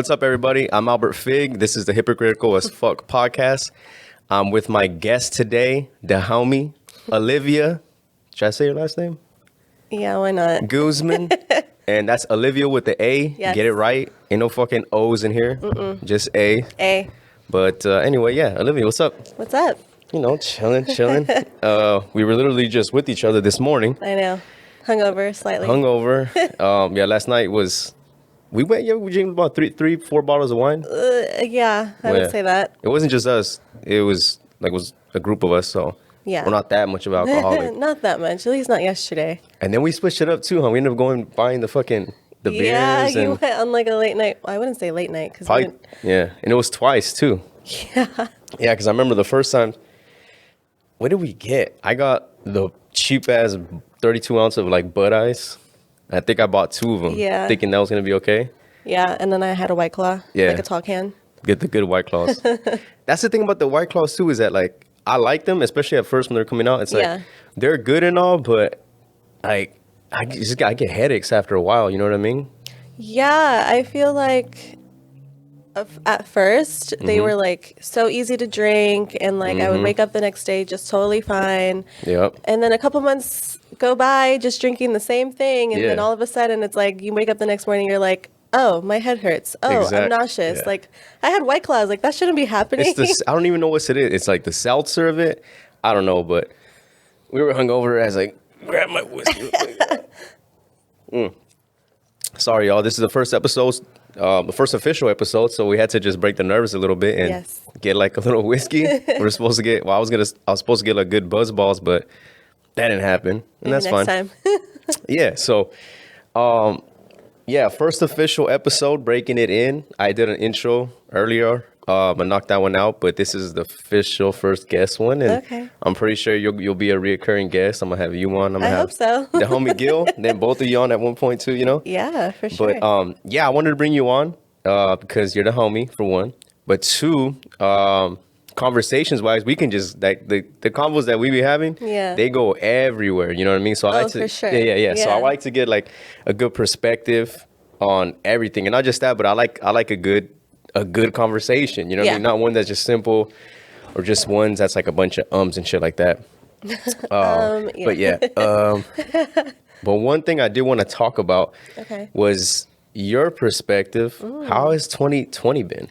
What's up, everybody? I'm Albert Fig. This is the Hypocritical as Fuck podcast. I'm with my guest today, the homie, Alivia. Should I say your last name? Yeah, why not? Guzman. And that's Alivia with the A. Yes. Get it right. Ain't no fucking O's in here. Just A. A. But anyway, yeah, Olivia, what's up? What's up? You know, chilling. We were literally just with each other this morning. I know. Hungover slightly. Yeah, last night was... We drank about three, 4 bottles of wine. Yeah, I would say that. It wasn't just us. It was a group of us, so... Yeah. We're not that much of alcoholic. Not that much. At least not yesterday. And then we switched it up, too, huh? We ended up buying the beers. Yeah, you went on like a late night. Well, I wouldn't say late night. Yeah, and it was twice, too. Yeah. Yeah, because I remember the first time... What did we get? I got the cheap-ass 32 ounce of, Bud Ice. I think I bought 2 of them, thinking that was going to be okay. Yeah, and then I had a White Claw, like a tall can. Get the good White Claws. That's the thing about the White Claws, too, is that, I like them, especially at first when they're coming out. It's they're good and all, but, I get headaches after a while, you know what I mean? Yeah, I feel like at first they were, so easy to drink, and, I would wake up the next day just totally fine. Yep. And then a couple months go by just drinking the same thing, and then all of a sudden it's you wake up the next morning, you're like, oh, my head hurts. Oh, I'm nauseous. Yeah. I had White Claws. That shouldn't be happening. I don't even know what it is. It's the seltzer of it. I don't know, but we were hungover as grab my whiskey. Sorry, y'all. This is the first episode, the first official episode, so we had to just break the nerves a little bit and get a little whiskey. We're supposed to get. Well, I was supposed to get good buzz balls, but that didn't happen, and that's fine. Time. Yeah. So, first official episode, breaking it in. I did an intro earlier. I knocked that one out, but this is the official first guest one, and I'm pretty sure you'll be a reoccurring guest. I'm gonna have you on. I hope so. The homie Gil, then both of you on at one point too. You know. Yeah, for sure. But I wanted to bring you on because you're the homie for one, but two, conversations wise, we can just the convos that we be having. Yeah. They go everywhere. You know what I mean? So I like to. For sure. Yeah. So I like to get a good perspective on everything, and not just that, but I like a good conversation, you know what I mean? Not one that's just simple or just ones that's a bunch of ums and shit like that. But one thing I did want to talk about was your perspective. How has 2020 been?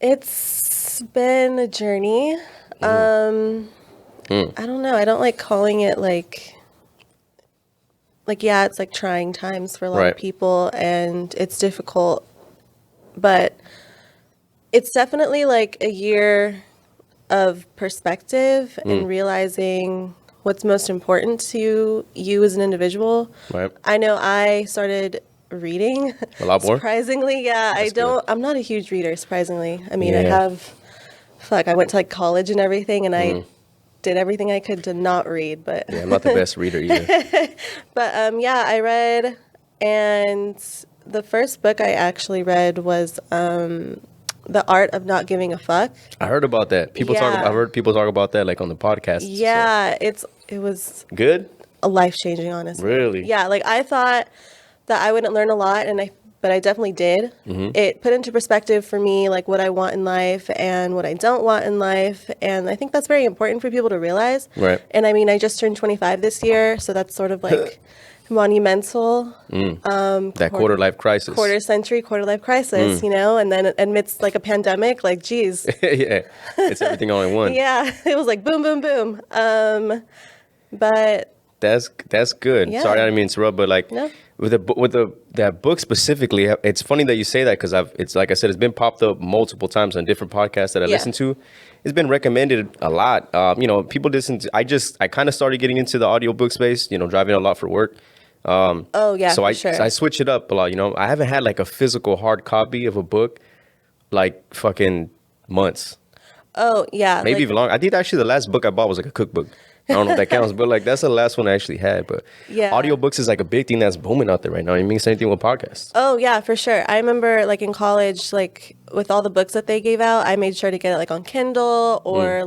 It's been a journey. I don't know. I don't like calling it it's trying times for a lot of people, and it's difficult. But it's definitely a year of perspective and realizing what's most important to you as an individual. Right. I know I started reading a lot more. Surprisingly, yeah. I'm not a huge reader, surprisingly. I mean, I went to college and everything, and I did everything I could to not read, but I'm not the best reader either. But I read, and the first book I actually read was The Art of Not Giving a Fuck. I heard about that. I've heard people talk about that on the podcast. Yeah, so. It was good, life-changing, honestly. Really? Yeah, I thought that I wouldn't learn a lot, but I definitely did. It put into perspective for me what I want in life and what I don't want in life, and I think that's very important for people to realize. Right. And I mean, I just turned 25 this year, so that's sort of monumental. That quarter life crisis, quarter life crisis, and then amidst a pandemic, geez. Yeah, it's everything all in one. Yeah, it was boom, boom, boom. But that's good. Yeah. Sorry, I didn't mean to interrupt, but no. with that book specifically, it's funny that you say that because it's like I said, it's been popped up multiple times on different podcasts that I listen to. It's been recommended a lot. People listen to. I kind of started getting into the audiobook space. Driving a lot for work. So I switch it up a lot. I haven't had a physical hard copy of a book fucking months. Oh yeah, maybe even longer. I think actually the last book I bought was a cookbook. I don't know if that counts, but that's the last one I actually had. But audiobooks is a big thing that's booming out there right now. You mean same thing with podcasts? Oh yeah, for sure. I remember in college, with all the books that they gave out, I made sure to get it on Kindle or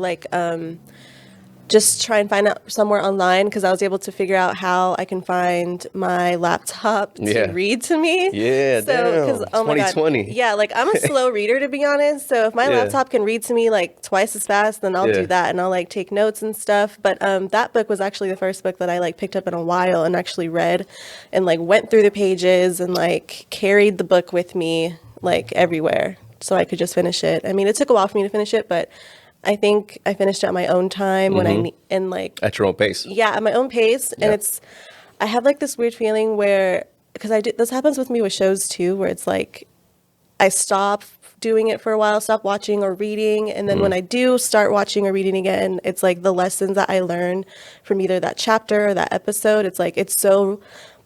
just try and find out somewhere online, because I was able to figure out how I can find my laptop to read to me. Yeah, so, damn. 2020. Yeah, like I'm a slow reader, to be honest. So if my laptop can read to me like twice as fast, then I'll do that, and I'll like take notes and stuff. But that book was actually the first book that I like picked up in a while and actually read, and like went through the pages and like carried the book with me like everywhere, so I could just finish it. I mean, it took a while for me to finish it, but I think I finished at my own time and like at your own pace. Yeah, at my own pace. And I have like this weird feeling where, because this happens with me with shows too, where it's like I stop doing it for a while, stop watching or reading, and then when I do start watching or reading again, it's like the lessons that I learned from either that chapter or that episode, it's like it's so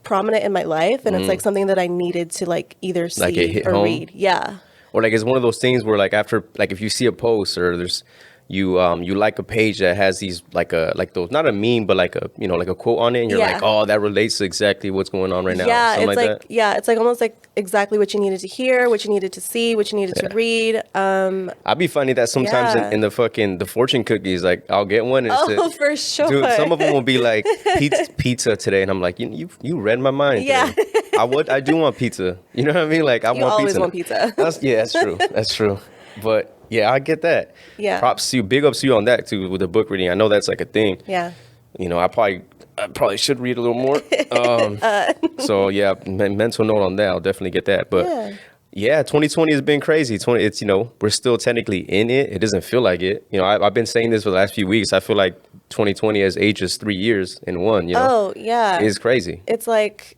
prominent in my life, and it's like something that I needed to like either see like or home. read. Yeah. Or like it's one of those things where like after, like if you see a post or there's you like a page that has these like those, not a meme, but like a, you know, like a quote on it, and you're like, oh, that relates to exactly what's going on right now. Yeah, it's like that. Yeah, it's like almost like exactly what you needed to hear, what you needed to see, what you needed to read. I'd be finding that sometimes in the fortune cookies, like I'll get one and for sure. Dude, some of them will be like pizza today, and I'm like, you read my mind today. I do want pizza. You know what I mean? Like I always want pizza. That's true. That's true. But yeah, I get that. Yeah. Props to you. Big ups to you on that too with the book reading. I know that's like a thing. Yeah. You know, I probably should read a little more. So yeah, mental note on that. I'll definitely get that. But yeah, 2020 has been crazy. It's, you know, we're still technically in it. It doesn't feel like it. You know, I've been saying this for the last few weeks. I feel like 2020 has ages 3 years in one. You know. Oh yeah. It's crazy. It's like,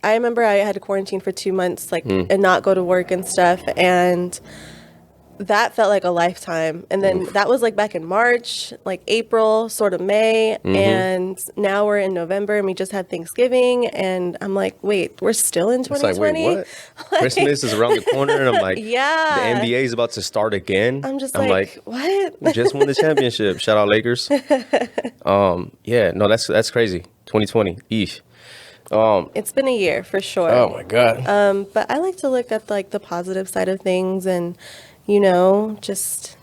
I remember I had to quarantine for 2 months, like, and not go to work and stuff, and that felt like a lifetime. And then that was like back in March, like April, sort of May. And now we're in November and we just had Thanksgiving. And I'm like, wait, we're still in 2020? It's like, wait, what? Like, Christmas is around the corner. And I'm like, yeah. The NBA is about to start again. I'm like, what? We just won the championship. Shout out Lakers. Yeah, no, that's crazy. 2020. Eesh. It's been a year for sure. Oh my God. But I like to look at like the positive side of things, and you know, just,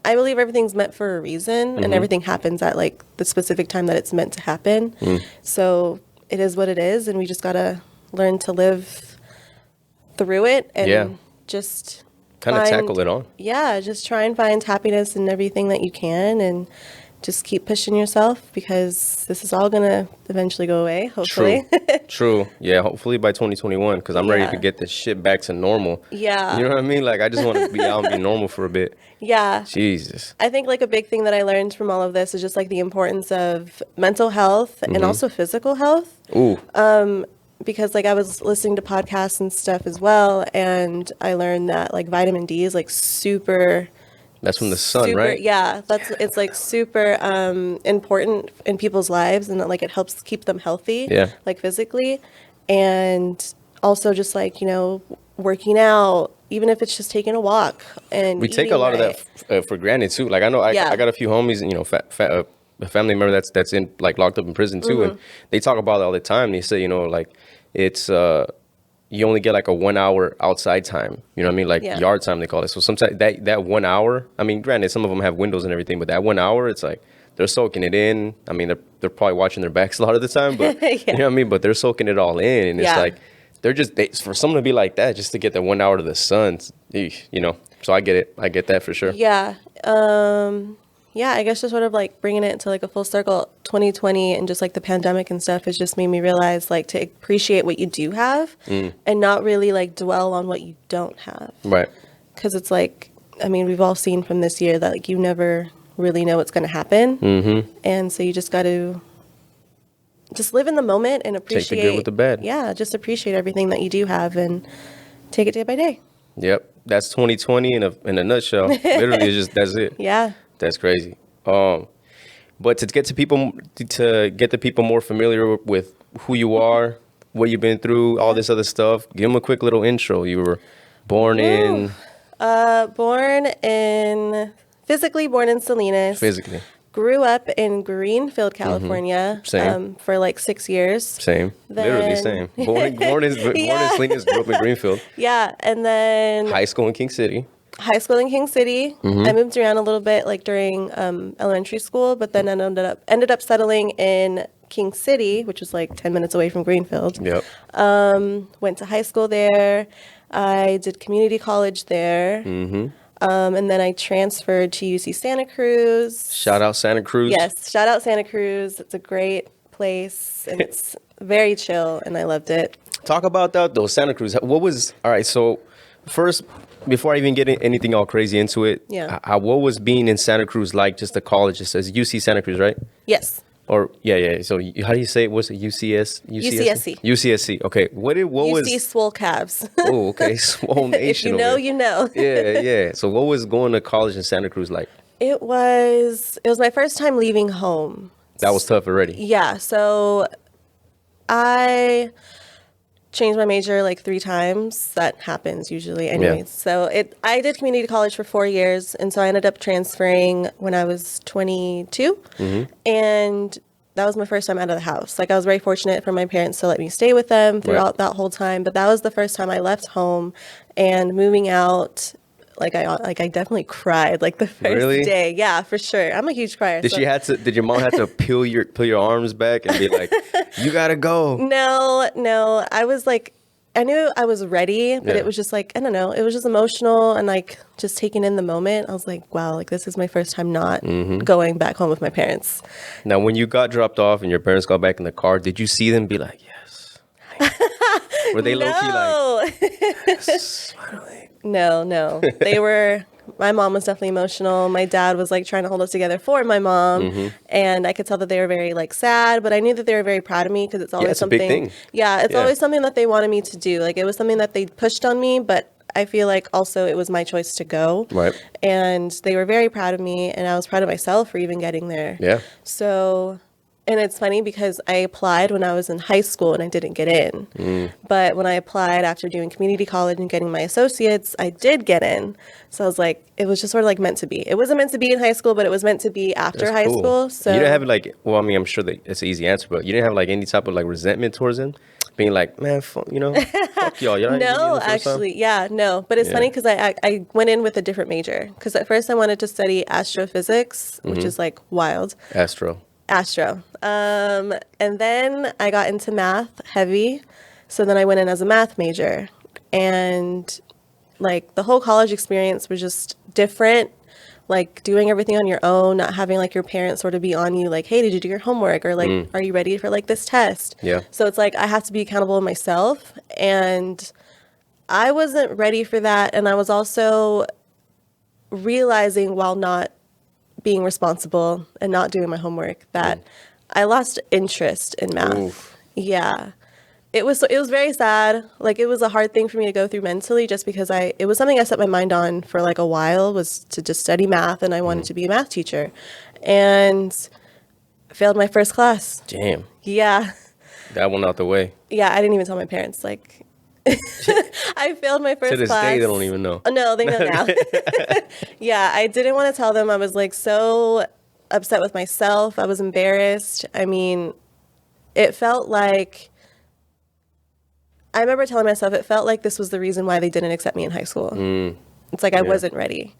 I believe everything's meant for a reason, and everything happens at like the specific time that it's meant to happen. So it is what it is, and we just gotta learn to live through it and just kind of tackle it on. Yeah, just try and find happiness in everything that you can, and just keep pushing yourself, because this is all gonna eventually go away, hopefully. True. Yeah, hopefully by 2021, because I'm ready to get this shit back to normal. Yeah. You know what I mean? Like, I just want to be out and be normal for a bit. Yeah. Jesus. I think like a big thing that I learned from all of this is just like the importance of mental health and also physical health. Ooh. Because like I was listening to podcasts and stuff as well, and I learned that like vitamin D is like super... That's from the sun, right? Yeah, it's like super important in people's lives, and like it helps keep them healthy, like physically, and also just like, you know, working out, even if it's just taking a walk. And we take a lot of that for granted too. Like I know I got a few homies, you know, a family member that's in like locked up in prison too, and they talk about it all the time. They say, you know, like it's you only get like a 1 hour outside time. You know what I mean? Like yard time, they call it. So sometimes that 1 hour, I mean, granted, some of them have windows and everything, but that 1 hour, it's like they're soaking it in. I mean, they're probably watching their backs a lot of the time, but you know what I mean? But they're soaking it all in. And it's like, for someone to be like that, just to get that 1 hour to the sun, you know, so I get it. I get that for sure. Yeah. Yeah, I guess just sort of like bringing it to like a full circle, 2020 and just like the pandemic and stuff has just made me realize like to appreciate what you do have and not really like dwell on what you don't have. Right. Because it's like, I mean, we've all seen from this year that like you never really know what's going to happen. And so you just got to just live in the moment and appreciate. Take the good with the bad. Yeah, just appreciate everything that you do have and take it day by day. Yep. That's 2020 in a nutshell. Literally, it's just, that's it. Yeah. That's crazy. But to get the people more familiar with who you are, what you've been through, all this other stuff, give them a quick little intro. You were born in physically born in Salinas. Physically. Grew up in Greenfield, California. Same. For like 6 years. Same. Literally same. Born in Salinas, grew up in Greenfield. Yeah, and then High school in King City. high school in King City. I moved around a little bit like during elementary school, but then I ended up settling in King City, which was like 10 minutes away from Greenfield. Yep. Went to high school there. I did community college there. And then I transferred to UC Santa Cruz. Shout out Santa Cruz. Yes, shout out Santa Cruz. It's a great place and it's very chill and I loved it. Talk about that though, Santa Cruz. All right, so first, before I even get anything all crazy into it, what was being in Santa Cruz like, just the college? It says UC Santa Cruz, right? Yes. Or yeah. So how do you say it? What's it? UCSC. UCSC. Okay. What was? UC Swole Cavs. Oh, okay. Swole Nation. If you know, you know. Yeah. So what was going to college in Santa Cruz like? It was my first time leaving home. That was tough already. Yeah. So I changed my major like 3 times. That happens usually anyways. Yeah. So I did community college for 4 years. And so I ended up transferring when I was 22. And that was my first time out of the house. Like I was very fortunate for my parents to let me stay with them throughout that whole time. But that was the first time I left home and moving out. Like I definitely cried like the first day. Yeah, for sure. I'm a huge crier. Did your mom have to peel your arms back and be like, you gotta go? No. I was like, I knew I was ready, but it was just like, I don't know. It was just emotional and like just taking in the moment. I was like, wow, like this is my first time not going back home with my parents. Now, when you got dropped off and your parents got back in the car, did you see them be like, yes? Were they low-key like, yes, finally? No. They were, my mom was definitely emotional. My dad was like trying to hold us together for my mom. And I could tell that they were very like sad, but I knew that they were very proud of me because it's always something. A big thing. Yeah, it's always something that they wanted me to do. Like it was something that they pushed on me, but I feel like also it was my choice to go. Right. And they were very proud of me and I was proud of myself for even getting there. Yeah. So, and it's funny because I applied when I was in high school and I didn't get in. But when I applied after doing community college and getting my associates, I did get in. So I was like, it was just sort of like meant to be. It wasn't meant to be in high school, but it was meant to be after high school. So you didn't have like, well, I mean, I'm sure that it's an easy answer, but you didn't have like any type of like resentment towards him? Being like, man, fuck y'all. No, actually, no. But it's funny because I went in with a different major. Because at first I wanted to study astrophysics, which is like wild. Astro. And then I got into math heavy. So then I went in as a math major. And like the whole college experience was just different. Like doing everything on your own, not having like your parents sort of be on you like, hey, did you do your homework? Or like, are you ready for like this test? Yeah. So it's like I have to be accountable to myself. And I wasn't ready for that. And I was also realizing while not being responsible and not doing my homework that I lost interest in math. Oof. Yeah. It was very sad. Like it was a hard thing for me to go through mentally just because it was something I set my mind on for like a while was to just study math and I wanted to be a math teacher. And I failed my first class. Damn. Yeah. That one out the way. Yeah, I didn't even tell my parents like I failed my first class. To this day, they don't even know. Oh, no, they know now. Yeah, I didn't want to tell them. I was like so upset with myself. I was embarrassed. I mean, it felt like, I remember telling myself it felt like this was the reason why they didn't accept me in high school. It's like I wasn't ready.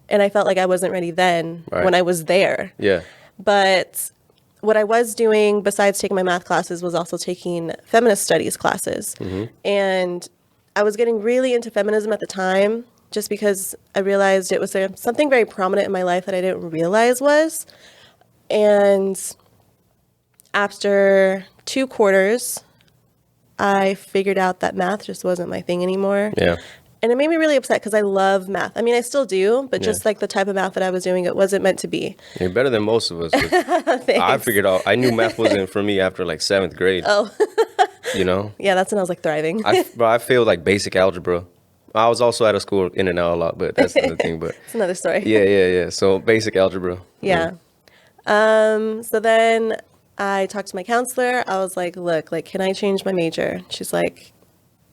And I felt like I wasn't ready then when I was there. Yeah. But what I was doing besides taking my math classes was also taking feminist studies classes. And I was getting really into feminism at the time just because I realized it was something very prominent in my life that I didn't realize was. And after 2 quarters, I figured out that math just wasn't my thing anymore. Yeah. And it made me really upset because I love math. I mean, I still do, but just like the type of math that I was doing, it wasn't meant to be. You're better than most of us. I figured out, I knew math wasn't for me after like 7th grade. Oh. You know? Yeah, that's when I was like thriving. I failed like basic algebra. I was also out of school in and out a lot, but that's another thing. But it's another story. Yeah. So basic algebra. Yeah. So then I talked to my counselor. I was like, look, like, can I change my major? She's like,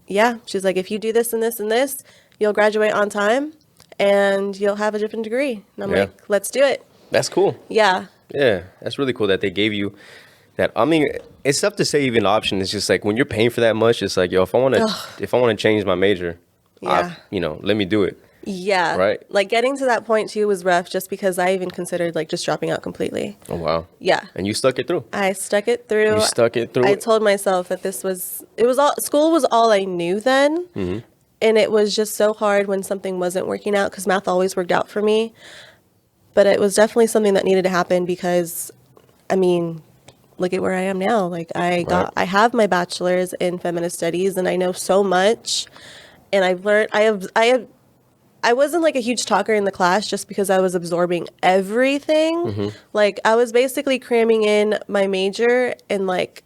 yeah. She's like, if you do this and this and this, you'll graduate on time and you'll have a different degree. And I'm like, let's do it. That's cool. Yeah. Yeah. That's really cool that they gave you that. I mean, it's tough to say even option. It's just like when you're paying for that much, it's like, yo, if I want to change my major, let me do it. Yeah. Right. Like getting to that point too was rough just because I even considered like just dropping out completely. Oh, wow. Yeah. And you stuck it through. I stuck it through. You stuck it through. I told myself that school was all I knew then. Mm-hmm. And it was just so hard when something wasn't working out because math always worked out for me. But it was definitely something that needed to happen because, I mean, look at where I am now. Like I have my bachelor's in feminist studies and I know so much. And I've learned, I wasn't like a huge talker in the class just because I was absorbing everything. Mm-hmm. Like I was basically cramming in my major in like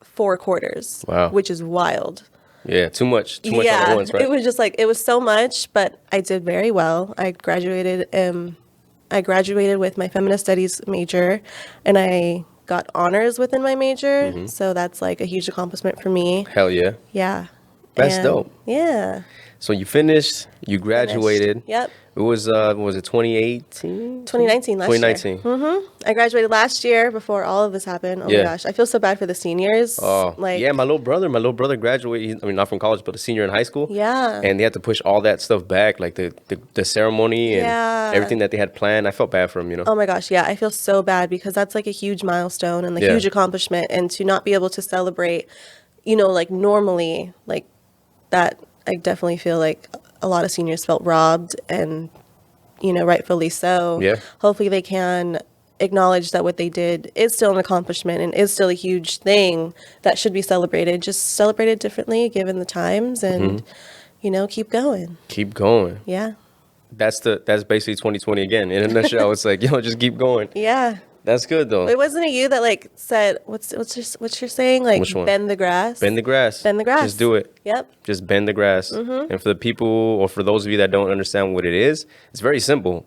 4 quarters, Wow. which is wild. Yeah, too much all at once, right? It was just like, it was so much, but I did very well. I graduated with my feminist studies major and I got honors within my major. Mm-hmm. So that's like a huge accomplishment for me. Hell yeah. Yeah. That's dope. Yeah. So you finished, you graduated. Yep. It was, what was it, 2018? 2019 last 2019. year. Mm-hmm. I graduated last year before all of this happened. Oh Yeah. my gosh. I feel so bad for the seniors. Oh, like, yeah, my little brother graduated, I mean, not from college, but a senior in high school. Yeah. And they had to push all that stuff back, like the ceremony and Yeah. everything that they had planned. I felt bad for him, you know? Oh my gosh, yeah, I feel so bad because that's like a huge milestone and a Yeah. huge accomplishment, and to not be able to celebrate, like normally, like that, I definitely feel like a lot of seniors felt robbed, and rightfully so. Yeah. Hopefully they can acknowledge that what they did is still an accomplishment and is still a huge thing that should be celebrated, just celebrated differently given the times, and keep going. Keep going. Yeah. That's basically 2020 again. In a nutshell, it's like, just keep going. Yeah. That's good though. It wasn't it you that like said what's your saying, like Which one? bend the grass? Bend the grass. Bend the grass. Just do it. Yep. Just bend the grass. Mm-hmm. And for the people, or for those of you that don't understand what it is, it's very simple.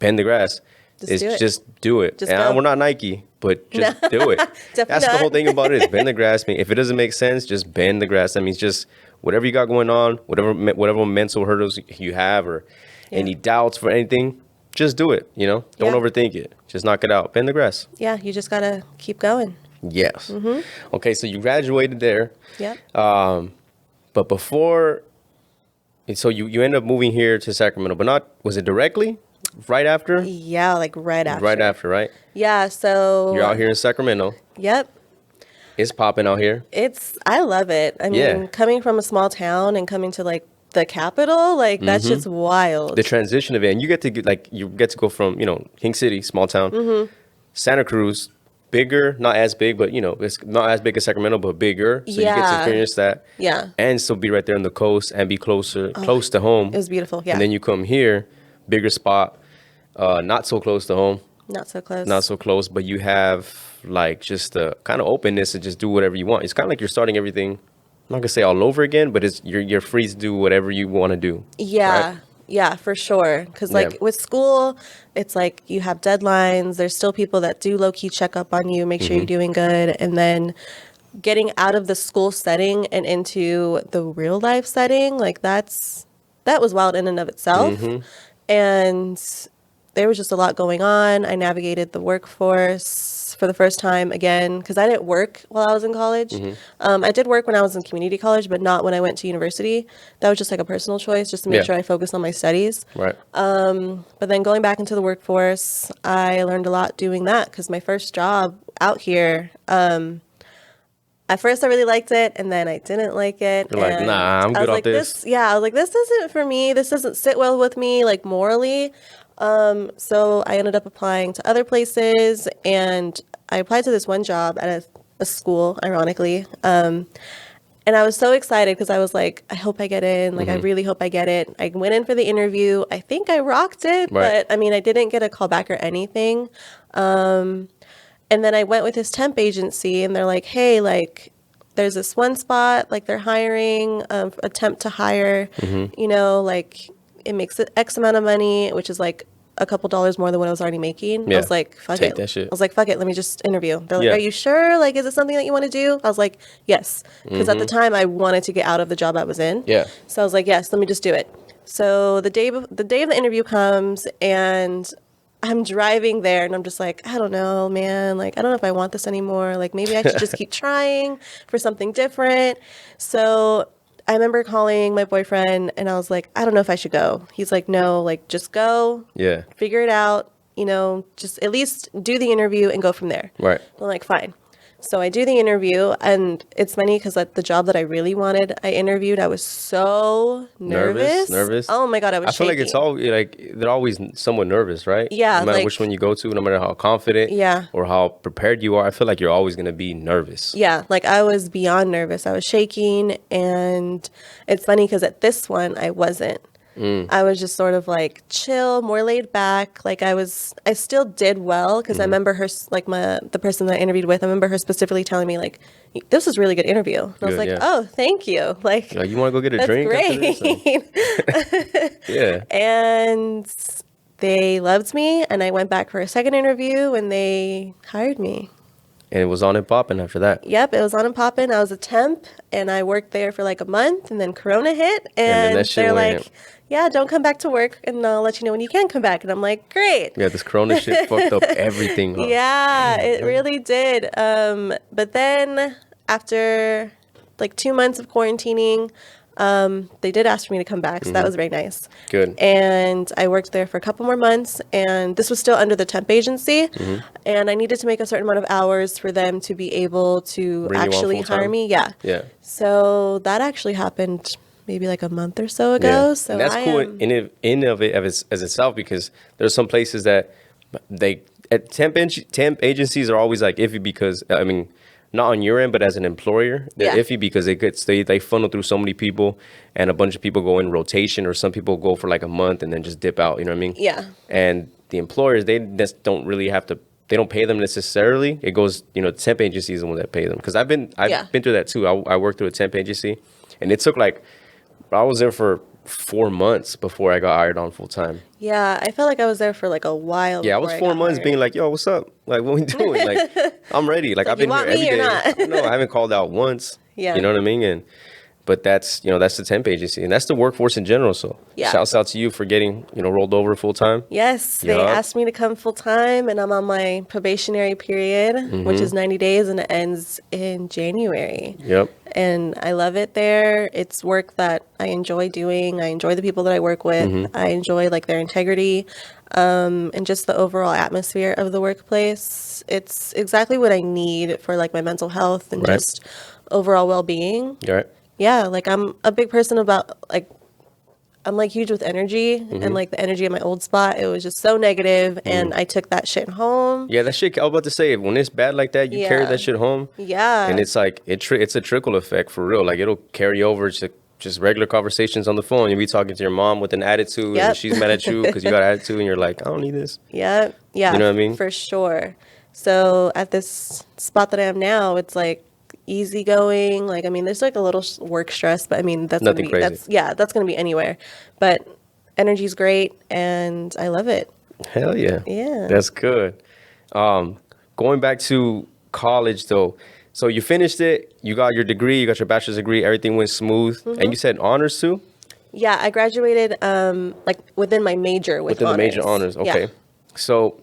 Bend the grass. Just do it. Just And go. we're not Nike, but just do it. That's the whole thing about it, is bend the grass. I mean, if it doesn't make sense, just bend the grass. That means just whatever you got going on, whatever mental hurdles you have, or any doubts for anything, just do it. Don't overthink it. Just knock it out. Bend the grass. Yeah, you just gotta keep going. Yes. Mm-hmm. Okay, so you graduated there. Yep. But before, so you ended up moving here to Sacramento, but not, was it directly? Right after? Yeah, like right after. Right after, right? Yeah, so You're out here in Sacramento. Yep. It's popping out here. I love it. I mean, coming from a small town and coming to like the capital, like that's just wild. The transition of it, and you get to go from, King City, small town, Santa Cruz, bigger, not as big, but it's not as big as Sacramento, but bigger. So you get to experience that. Yeah. And still be right there on the coast and be close to home. It was beautiful. Yeah. And then you come here, bigger spot, not so close to home. Not so close. Not so close, but you have like just the kind of openness to just do whatever you want. It's kind of like you're starting everything, I'm not gonna say all over again, but you're free to do whatever you want to do. Yeah. Right? Yeah, for sure. Because with school, it's like you have deadlines. There's still people that do low key check up on you, make sure you're doing good. And then getting out of the school setting and into the real life setting, like that was wild in and of itself. And there was just a lot going on. I navigated the workforce for the first time again, because I didn't work while I was in college. I did work when I was in community college, but not when I went to university. That was just like a personal choice, just to make sure I focused on my studies. Right. But then going back into the workforce, I learned a lot doing that, because my first job out here, at first I really liked it, and then I didn't like it. You're like, nah, I'm good off this. I was like, this isn't for me. This doesn't sit well with me, like morally. So I ended up applying to other places, and I applied to this one job at a school, ironically. And I was so excited because I was like, I hope I get in. Like, I really hope I get it. I went in for the interview. I think I rocked it, but I mean, I didn't get a call back or anything. And then I went with this temp agency, and they're like, hey, like, there's this one spot, like they're hiring, attempt to hire, like it makes X amount of money, which is like a couple dollars more than what I was already making. I was like, fuck Take it. that shit. I was like, fuck it. Let me just interview. They're like, are you sure? Like, is it something that you want to do? I was like, yes. Because at the time I wanted to get out of the job I was in. Yeah. So I was like, yes, let me just do it. So the day of the interview comes, and I'm driving there, and I'm just like, I don't know, man. Like, I don't know if I want this anymore. Like, maybe I should just keep trying for something different. So I remember calling my boyfriend and I was like, I don't know if I should go. He's like, no, like just go. Yeah. Figure it out. Just at least do the interview and go from there. Right. I'm like, fine. So I do the interview, and it's funny because like the job that I really wanted, I interviewed. I was so nervous. Oh my God, I was shaking. I feel like it's all like they're always somewhat nervous, right? Yeah. No matter which one you go to, no matter how confident or how prepared you are, I feel like you're always going to be nervous. Yeah, like I was beyond nervous. I was shaking, and it's funny because at this one, I wasn't. I was just sort of like chill, more laid back. Like I still did well because I remember her, like the person that I interviewed with, I remember her specifically telling me like, this was a really good interview. And I was like, oh, thank you. Like, you want to go get a drink? Great. Yeah. And they loved me, and I went back for a second interview, and they hired me. And it was on and popping after that. Yep, it was on and popping. I was a temp, and I worked there for like a month, and then Corona hit, and they're like, yeah, don't come back to work, and I'll let you know when you can come back. And I'm like, great. Yeah, this Corona shit fucked up everything. Huh? Yeah, it really did. But then after like 2 months of quarantining, they did ask for me to come back, so that was very nice. Good. And I worked there for a couple more months, and this was still under the temp agency, and I needed to make a certain amount of hours for them to be able to actually hire me. Yeah. Yeah. So that actually happened maybe like a month or so ago. Yeah. So and that's cool in of it as itself, because there's some places that temp agencies are always like iffy because I mean, not on your end, but as an employer, they're iffy because they funnel through so many people, and a bunch of people go in rotation, or some people go for like a month and then just dip out. You know what I mean? Yeah. And the employers, they just don't really have to. They don't pay them necessarily. It goes, temp agency is the one that pay them. Because I've been through that too. I worked through a temp agency, and it took like, I was there for 4 months before I got hired on full time. Yeah, I felt like I was there for like a while. Yeah, I was 4 months being like, yo, what's up? Like, what we doing? Like, I'm ready. Like, I've been here every day. No, I haven't called out once. Yeah. You know what I mean? But that's the temp agency, and that's the workforce in general. So shouts out to you for getting, rolled over full time. Yes, they asked me to come full time, and I'm on my probationary period, which is 90 days, and it ends in January. Yep. And I love it there. It's work that I enjoy doing. I enjoy the people that I work with. I enjoy like their integrity, and just the overall atmosphere of the workplace. It's exactly what I need for like my mental health and just overall well-being. Right. Yeah, like I'm a big person about like, I'm like huge with energy, and like the energy in my old spot, it was just so negative, and I took that shit home. Yeah, that shit, I was about to say, when it's bad like that, you carry that shit home. Yeah. And it's like, it's a trickle effect for real. Like it'll carry over to just regular conversations on the phone. You'll be talking to your mom with an attitude, and she's mad at you because you got an attitude, and you're like, I don't need this. Yeah. Yeah. You know what I mean? For sure. So at this spot that I am now, it's like, easygoing. Like, I mean, there's like a little work stress, but I mean, that's nothing crazy. That's going to be anywhere. But energy's great, and I love it. Hell yeah. Yeah. That's good. Going back to college though, so you finished it, you got your degree, you got your bachelor's degree, everything went smooth, and you said honors too? Yeah, I graduated like within my major with within honors. The major honors. Okay. Yeah. So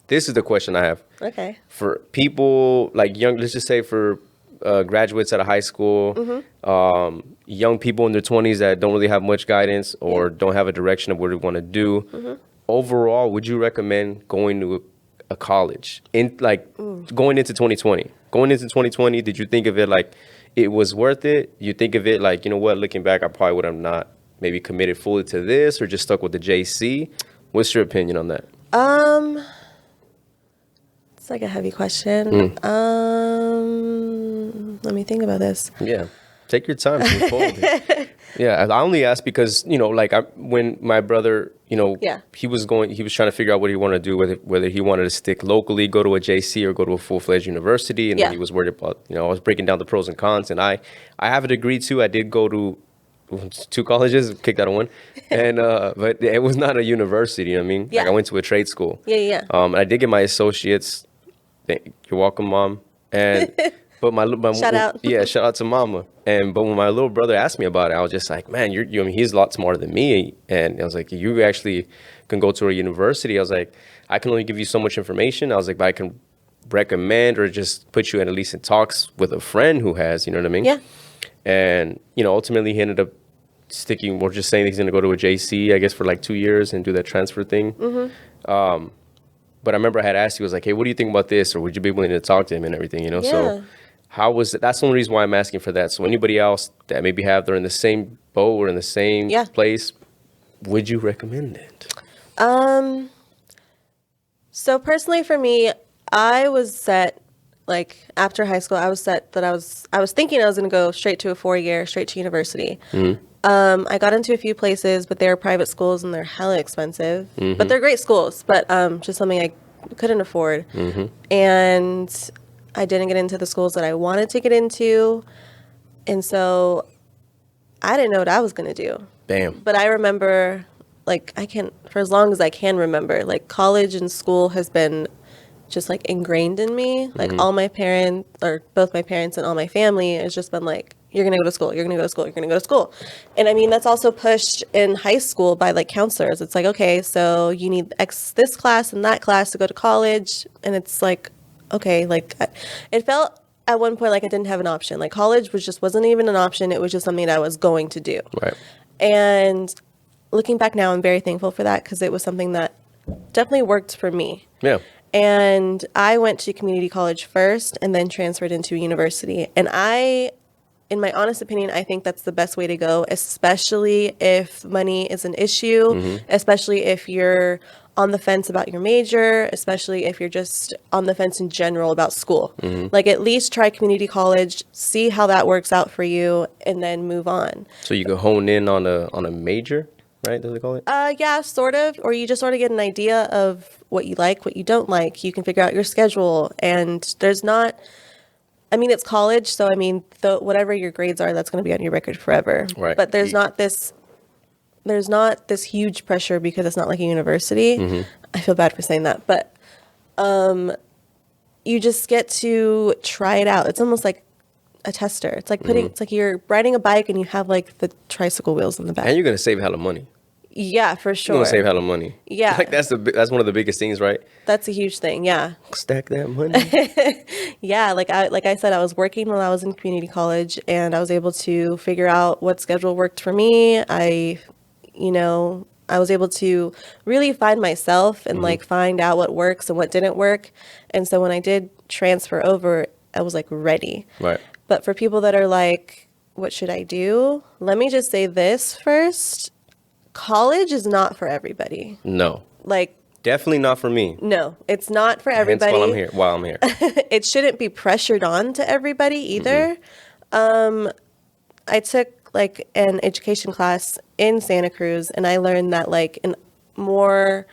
this is the question I have. Okay. For people like young, let's just say for graduates out of high school, young people in their 20s that don't really have much guidance or don't have a direction of what they want to do. Overall, would you recommend going to a college in like going into 2020? Going into 2020, did you think of it like it was worth it? You think of it like, you know what, looking back, I probably would have not maybe committed fully to this or just stuck with the JC. What's your opinion on that? It's like a heavy question. Let me think about this. Yeah. Take your time. Yeah. I only asked because, like when my brother, he was trying to figure out what he wanted to do, whether he wanted to stick locally, go to a JC or go to a full-fledged university. And then he was worried about, I was breaking down the pros and cons. And I have a degree too. I did go to 2 colleges, kicked out of 1. And, but it was not a university, you know what I mean? Yeah. Like I went to a trade school. Yeah. I did get my associates. You're welcome, Mom. And but my shout out. Yeah, shout out to Mama. But when my little brother asked me about it, I was just like, man, I mean, he's a lot smarter than me. And I was like, you actually can go to a university. I was like, I can only give you so much information. I was like, but I can recommend or just put you at least in talks with a friend who has, you know what I mean? Yeah. And, ultimately he ended up sticking, we're just saying he's going to go to a JC, I guess, for like 2 years and do that transfer thing. But I remember I had asked you, I was like, hey, what do you think about this? Or would you be willing to talk to him and everything, Yeah. So how was it? That's the only reason why I'm asking for that. So anybody else that maybe they're in the same boat or in the same place, would you recommend it? So personally for me, I was set, like after high school, I was set that I was thinking I was going to go straight to a 4-year, straight to university. I got into a few places, but they were private schools and they're hella expensive. But they're great schools, but just something I couldn't afford. And I didn't get into the schools that I wanted to get into. And so I didn't know what I was going to do. Damn. But I remember, like, for as long as I can remember, like, college and school has been just, like, ingrained in me. Like, all my parents, or both my parents and all my family, has just been like, you're going to go to school, you're going to go to school, you're going to go to school. And I mean, that's also pushed in high school by like counselors. It's like, okay, so you need this class and that class to go to college. And it's like, okay, like it felt at one point like I didn't have an option. Like college wasn't even an option. It was just something that I was going to do. Right. And looking back now, I'm very thankful for that because it was something that definitely worked for me. Yeah. And I went to community college first and then transferred into university. And in my honest opinion, I think that's the best way to go, especially if money is an issue, especially if you're on the fence about your major, especially if you're just on the fence in general about school. Like at least try community college, see how that works out for you, and then move on. So you can hone in on a major, right? Does they call it? Yeah, sort of. Or you just sort of get an idea of what you like, what you don't like. You can figure out your schedule, and it's college, so I mean, whatever your grades are, that's going to be on your record forever. Right. But there's not this huge pressure because it's not like a university. I feel bad for saying that, but you just get to try it out. It's almost like a tester. It's like it's like you're riding a bike and you have like the tricycle wheels in the back. And you're gonna save hella money. Yeah, for sure. You're gonna save hella money. Yeah. Like that's one of the biggest things, right? That's a huge thing. Yeah. Stack that money. Yeah, like I said, I was working while I was in community college, and I was able to figure out what schedule worked for me. I was able to really find myself and like find out what works and what didn't work. And so when I did transfer over, I was like ready. Right. But for people that are like, what should I do? Let me just say this first. College is not for everybody. No. Like, definitely not for me. No, it's not for everybody. Hence while I'm here. It shouldn't be pressured on to everybody either. I took like an education class in Santa Cruz, and I learned that like in more,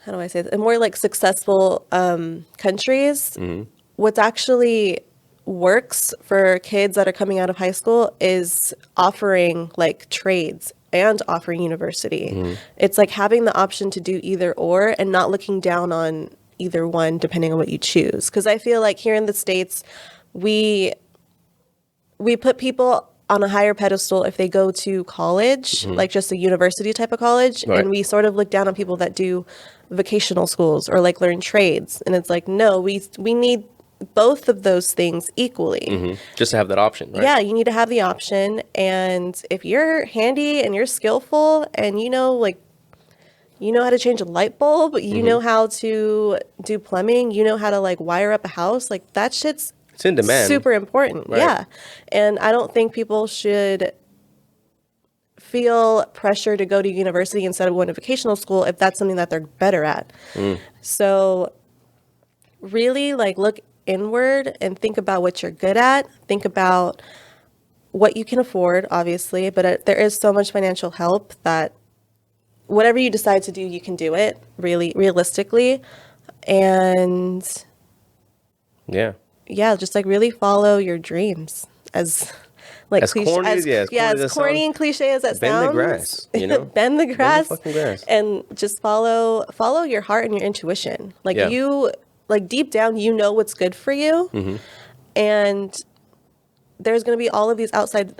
how do I say this? In more like successful countries, what's actually works for kids that are coming out of high school is offering like trades and offering university. It's like having the option to do either or and not looking down on either one depending on what you choose. Because I feel like here in the States, we put people on a higher pedestal if they go to college, like just a university type of college, right. And we sort of look down on people that do vocational schools or like learn trades. And it's like, no, we need both of those things equally. Just to have that option, right? Yeah, you need to have the option. And if you're handy and you're skillful and you know how to change a light bulb, you know how to do plumbing, you know how to like wire up a house, like that shit's it's in demand. Super important. Right. Yeah. And I don't think people should feel pressure to go to university instead of going to vocational school if that's something that they're better at. So really like look inward and think about what you're good at. Think about what you can afford, obviously, but there is so much financial help that whatever you decide to do, you can do it really realistically. And yeah, just like really follow your dreams as like as corny as corny and cliche as that sounds. Bend the grass, you know? Bend the grass, fucking grass. And just follow your heart and your intuition. Like you, like deep down, you know what's good for you, and there's going to be all of these outside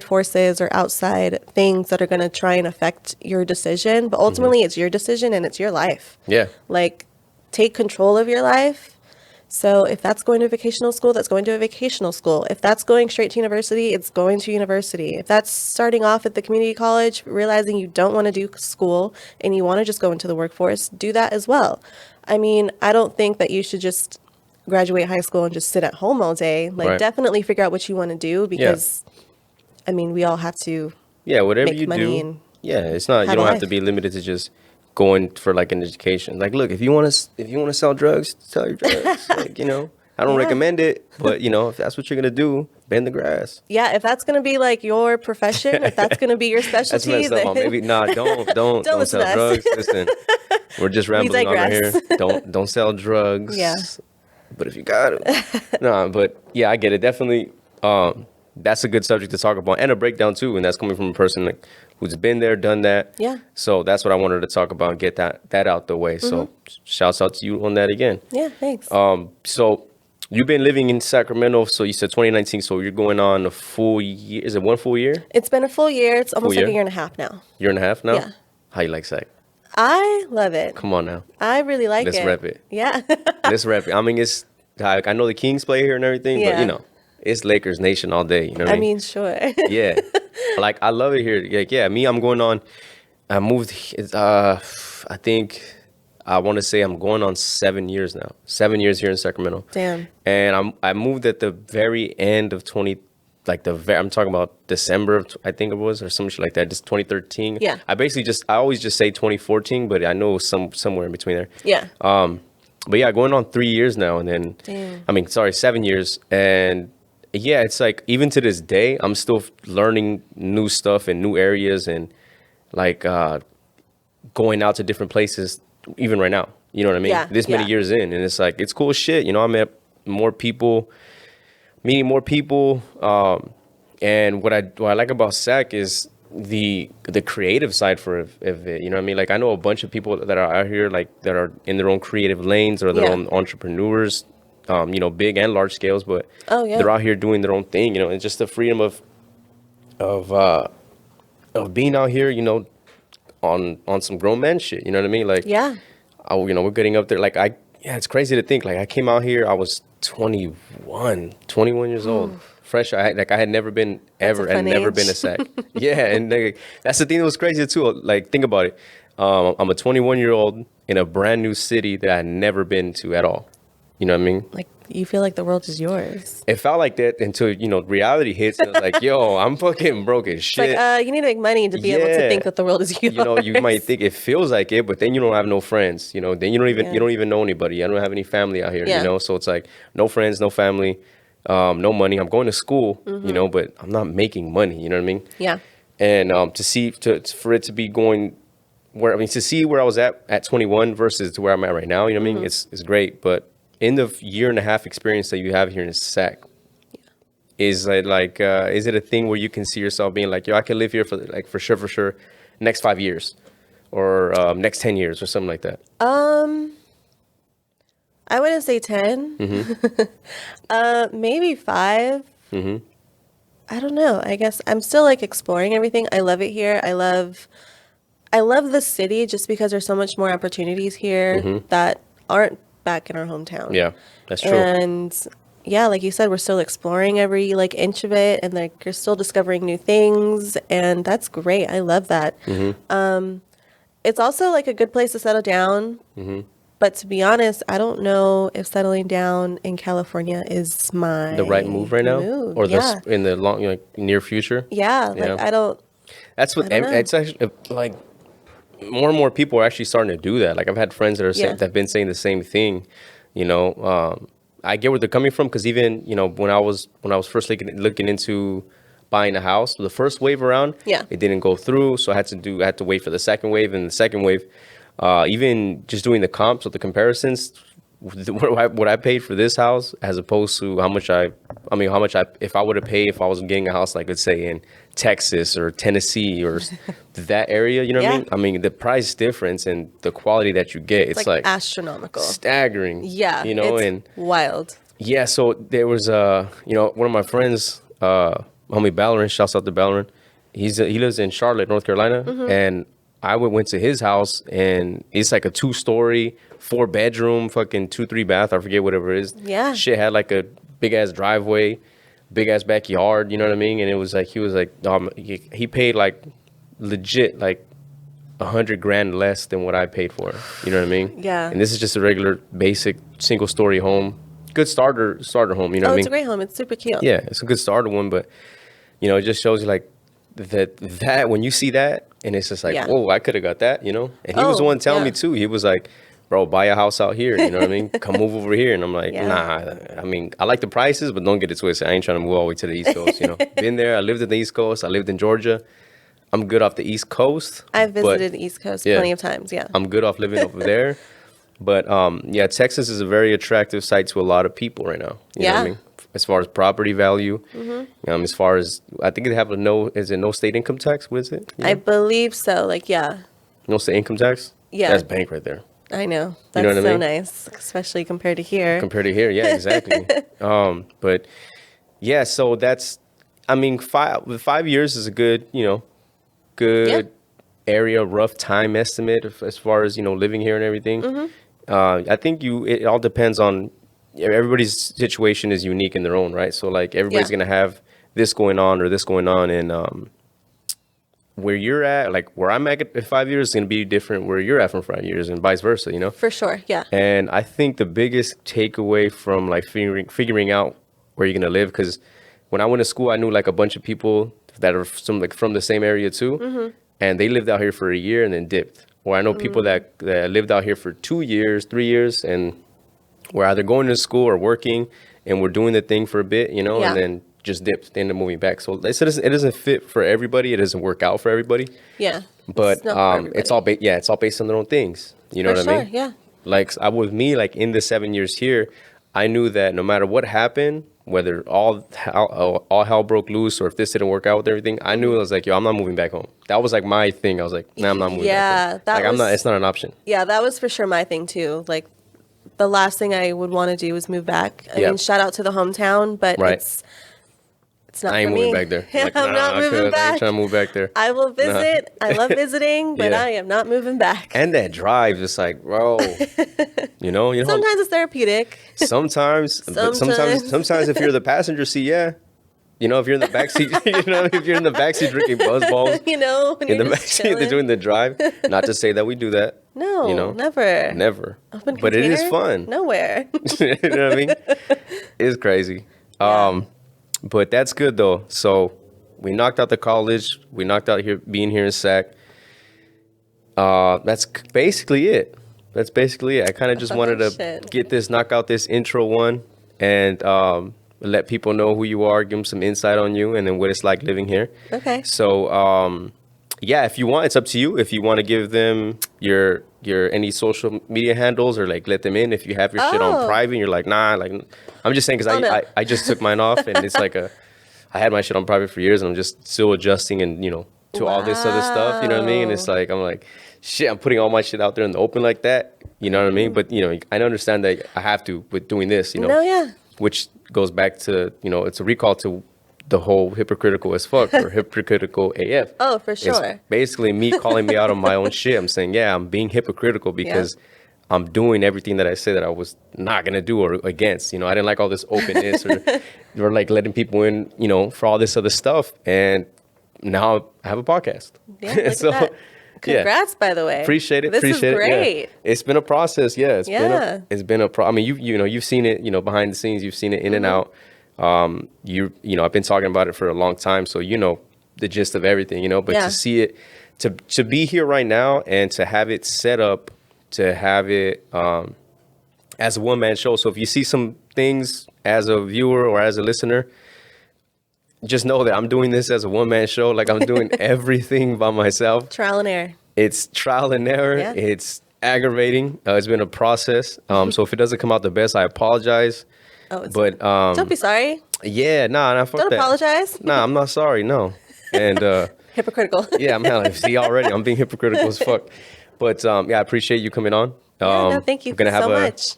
forces or outside things that are going to try and affect your decision. But ultimately, it's your decision and it's your life. Yeah. Like, take control of your life. So if that's going to a vocational school, that's going to a vocational school. If that's going straight to university, it's going to university. If that's starting off at the community college, realizing you don't want to do school and you want to just go into the workforce, do that as well. I mean, I don't think that you should just graduate high school and just sit at home all day. Like, definitely figure out what you want to do because, I mean, we all have to whatever make you money do. and It's not, you don't have to be limited to just going for like an education. Like, look, if you want to sell drugs, sell your drugs. Like, you know, I don't recommend it, but you know, if that's what you're gonna do, bend the grass. Yeah, if that's gonna be like your profession, if that's gonna be your specialty, that's messed up, then Maybe don't listen sell to us. drugs. Listen, we're just rambling on right here. Don't sell drugs. Yeah. But if you got it, no. But yeah, I get it. Definitely, that's a good subject to talk about and a breakdown too. And that's coming from a person like who's been there, done that. Yeah. So that's what I wanted to talk about and get that out the way. So shouts out to you on that again. Yeah, thanks. So you've been living in Sacramento. So you said 2019. So you're going on a full year. Is it one full year? It's been a full year. It's almost like a year and a half now. Year and a half now? Yeah. How you like Sac? I love it. Come on now. I really like it. Let's rep it. Yeah. Let's rep it. I mean, it's like, I know the Kings play here and everything, but you know, it's Lakers Nation all day. You know what I mean? Sure. Yeah. Like, I love it here. Like, yeah, I'm going on, I moved, I think, I want to say I'm going on 7 years now. 7 years here in Sacramento. Damn. And I moved at the very end of I'm talking about December of, I think it was, or some shit like that, just 2013. Yeah. I always just say 2014, but I know somewhere in between there. Yeah. But yeah, going on 3 years now, and then, Damn. I mean, sorry, 7 years. And yeah, it's like, even to this day, I'm still learning new stuff in new areas and like going out to different places, even right now. You know what I mean? Yeah, This many years in. And it's like, it's cool shit. You know, I met more people, meeting more people. And what I like about SAC is the creative side of it. You know what I mean? Like, I know a bunch of people that are out here, like, that are in their own creative lanes or their own entrepreneurs, you know, big and large scales, but they're out here doing their own thing, you know, and just the freedom of being out here, you know, on some grown man shit, you know what I mean? Like, you know, we're getting up there. Like, it's crazy to think, like, I came out here, I was 21 years old. Fresh. I had never been ever and never been a Sac. Yeah, and that's the thing that was crazy too. Like, think about it. I'm a 21-year-old in a brand new city that I had never been to at all. You know what I mean? Like, you feel like the world is yours. It felt like that until, you know, reality hits. And I was like, yo, I'm fucking broke as shit. It's like, you need to make money to be able to think that the world is yours. You know, you might think it feels like it, but then you don't have no friends. You know, then you don't even know anybody. I don't have any family out here. You know, so it's like no friends, no family, no money. I'm going to school, you know, but I'm not making money. You know what I mean? Yeah. And for it to be going to see where I was at 21 versus to where I'm at right now. You know what I mean? It's great, but in the year and a half experience that you have here in Sac, is it like, is it a thing where you can see yourself being like, yo, I can live here for sure, next 5 years or next 10 years or something like that? I wouldn't say 10, maybe 5. I don't know. I guess I'm still like exploring everything. I love it here. I love the city just because there's so much more opportunities here that aren't back in our hometown. Yeah, that's true. And yeah, like you said, we're still exploring every like inch of it, and like you're still discovering new things, and that's great. I love that. It's also like a good place to settle down. But to be honest, I don't know if settling down in California is the right move right now, or in the long, like, near future. Yeah, like I don't. That's what it's actually like. More and more people are actually starting to do that. Like, I've had friends that have been saying the same thing. You know, I get where they're coming from, because even, you know, when I was first looking into buying a house, the first wave around, it didn't go through, so I had to wait for the second wave, and the second wave, even just doing the comps or the comparisons, what I paid for this house as opposed to how much if I would have paid if I was getting a house, like, let's say in Texas or Tennessee or that area, you know what I mean? I mean, the price difference and the quality that you get, it's like astronomical, staggering. Yeah, you know, it's and wild. Yeah, so there was you know, one of my friends, homie Ballerin, shouts out to Ballerin. He lives in Charlotte, North Carolina, and I went to his house, and it's like a 2-story, 4-bedroom, fucking 2-3 bath. I forget whatever it is. Yeah. Shit had like a big ass driveway, big ass backyard. You know what I mean? And it was like he was like, he paid like legit like $100,000 less than what I paid for. You know what I mean? Yeah. And this is just a regular, basic, single-story home. Good starter home. You know what I mean? It's a great home. It's super cute. Yeah, it's a good starter one, but it just shows you like that when you see that, and it's just like, oh, I could have got that, And he was the one telling me too. He was like, bro, buy a house out here. You know what I mean? Come move over here. And I'm like, nah. I mean, I like the prices, but don't get it twisted. I ain't trying to move all the way to the East Coast. Been there. I lived in the East Coast. I lived in Georgia. I'm good off the East Coast. I've visited the East Coast plenty of times. Yeah, I'm good off living over there. But Texas is a very attractive site to a lot of people right now. You know what I mean? As far as property value, as far as, I think they have no state income tax? What is it? I believe so. Like, no state income tax? Yeah. That's bank right there. I know. That's what I mean? Nice, especially compared to here. Yeah, exactly. But yeah, so that's, I mean, 5 years is a good, good area, rough time estimate as far as, living here and everything. I think it all depends on, everybody's situation is unique in their own right. So like everybody's gonna have this going on or this going on, and where you're at, like where I'm at 5 years is gonna be different where you're at from 5 years, and vice versa. For sure. Yeah. And I think the biggest takeaway from like figuring out where you're gonna live, because when I went to school, I knew like a bunch of people that are from the same area too, and they lived out here for a year and then dipped. Or I know people that lived out here for 2 years, 3 years, and we're either going to school or working, and we're doing the thing for a bit, and then just dipped, they end up moving back. So it doesn't fit for everybody. It doesn't work out for everybody. Yeah. But it's all based on their own things. You know what I mean? Yeah. Like with me, like in the 7 years here, I knew that no matter what happened, whether all hell broke loose or if this didn't work out with everything, I knew I was like, yo, I'm not moving back home. That was like my thing. I was like, nah, I'm not moving back home. It's not an option. Yeah, that was for sure my thing too. Like the last thing I would want to do is move back. I mean, shout out to the hometown, but it's not I ain't for moving me. back there. Like, I'm not moving back. I ain't trying to move back there. I will visit. I love visiting, but I am not moving back. And that drive, just like, bro, Sometimes it's therapeutic. Sometimes if you're the passenger seat, if you're in the back seat, if you're in the back seat drinking buzz balls, when in the back seat, they're doing the drive. Not to say that we do that. No, never. Open but it is fun. Nowhere. You know what I mean? It's crazy. Yeah. But that's good though. So we knocked out the college. We knocked out being here in Sac. That's basically it. I kind of just wanted to knock out this intro one, and let people know who you are, give them some insight on you, and then what it's like living here. Okay. So, if you want, it's up to you. If you want to give them your any social media handles, or like let them in. If you have your shit on private, and you're like, nah, like I'm just saying because I just took mine off, and it's like I had my shit on private for years, and I'm just still adjusting, and to all this other stuff. You know what I mean? And it's like I'm like, shit, I'm putting all my shit out there in the open like that. You know what I mean? But I understand that I have to with doing this. Which goes back to it's a recall to the whole hypocritical as fuck or hypocritical AF. Oh, for sure. It's basically me calling me out on my own shit. I'm saying, I'm being hypocritical because I'm doing everything that I said that I was not going to do or against. I didn't like all this openness or like letting people in, for all this other stuff. And now I have a podcast. Yeah, look at that. Congrats, by the way. Appreciate it. This is great. Yeah. It's been a process. Yeah. It's been a I mean, you've seen it, behind the scenes, you've seen it in and out. I've been talking about it for a long time, so the gist of everything, but to see it, to be here right now and to have it set up, to have it as a one-man show. So if you see some things as a viewer or as a listener, just know that I'm doing this as a one-man show. Like I'm doing everything by myself. Trial and error. It's trial and error. Yeah. It's aggravating. It's been a process. So if it doesn't come out the best, I apologize. But don't be sorry. Yeah, fuck don't that. Apologize. I'm not sorry. No. And hypocritical. Yeah, see already. I'm being hypocritical as fuck. But I appreciate you coming on. Thank you. We're gonna have so much.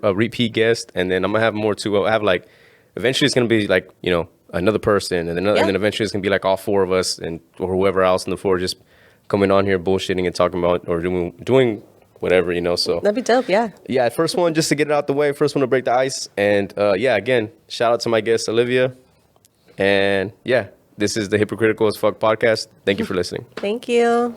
A repeat guest, and then I'm gonna have more too. I have like eventually it's gonna be like another person, and then eventually it's gonna be like all four of us or whoever else on the floor just coming on here bullshitting and talking about or doing whatever, you know. So that'd be dope. Yeah, first one just to get it out the way, first one to break the ice. And again, shout out to my guest Alivia. And this is the Hypocritical as Fuck podcast. Thank you for listening. Thank you.